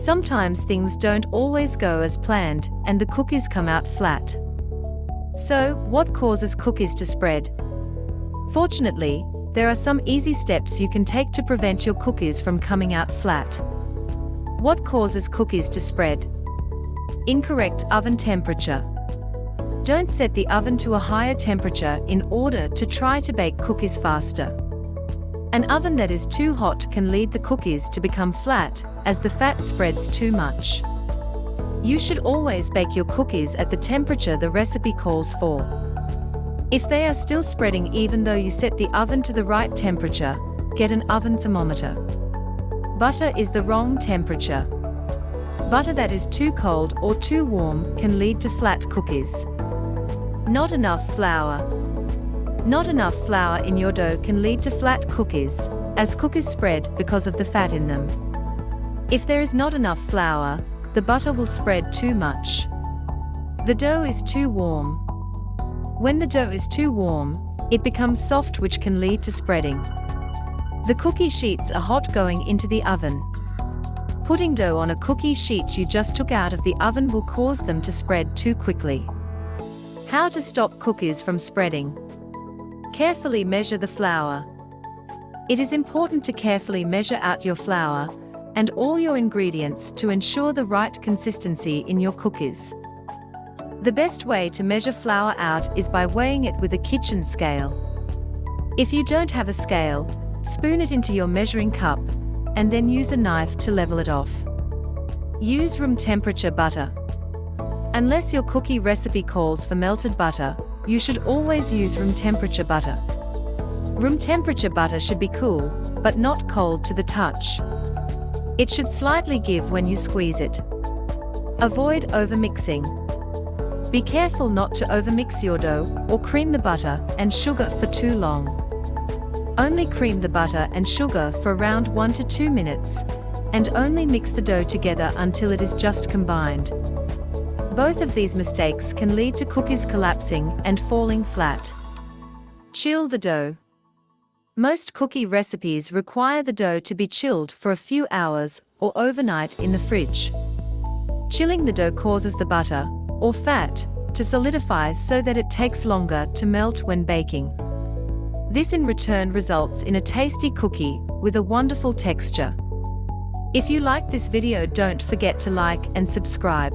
Sometimes things don't always go as planned, and the cookies come out flat. So, what causes cookies to spread? Fortunately, there are some easy steps you can take to prevent your cookies from coming out flat. What causes cookies to spread? Incorrect oven temperature. Don't set the oven to a higher temperature in order to try to bake cookies faster. An oven that is too hot can lead the cookies to become flat, as the fat spreads too much. You should always bake your cookies at the temperature the recipe calls for. If they are still spreading even though you set the oven to the right temperature, get an oven thermometer. Butter is the wrong temperature. Butter that is too cold or too warm can lead to flat cookies. Not enough flour. Not enough flour in your dough can lead to flat cookies, as cookies spread because of the fat in them. If there is not enough flour, the butter will spread too much. The dough is too warm. When the dough is too warm, it becomes soft, which can lead to spreading. The cookie sheets are hot going into the oven. Putting dough on a cookie sheet you just took out of the oven will cause them to spread too quickly. How to stop cookies from spreading? Carefully measure the flour. It is important to carefully measure out your flour and all your ingredients to ensure the right consistency in your cookies. The best way to measure flour out is by weighing it with a kitchen scale. If you don't have a scale, spoon it into your measuring cup, and then use a knife to level it off. Use room temperature butter. Unless your cookie recipe calls for melted butter, you should always use room temperature butter. Room temperature butter should be cool, but not cold to the touch. It should slightly give when you squeeze it. Avoid overmixing. Be careful not to overmix your dough or cream the butter and sugar for too long. Only cream the butter and sugar for around 1 to 2 minutes, and only mix the dough together until it is just combined. Both of these mistakes can lead to cookies collapsing and falling flat. Chill the dough. Most cookie recipes require the dough to be chilled for a few hours or overnight in the fridge. Chilling the dough causes the butter, or fat, to solidify so that it takes longer to melt when baking. This in return results in a tasty cookie with a wonderful texture. If you like this video, don't forget to like and subscribe.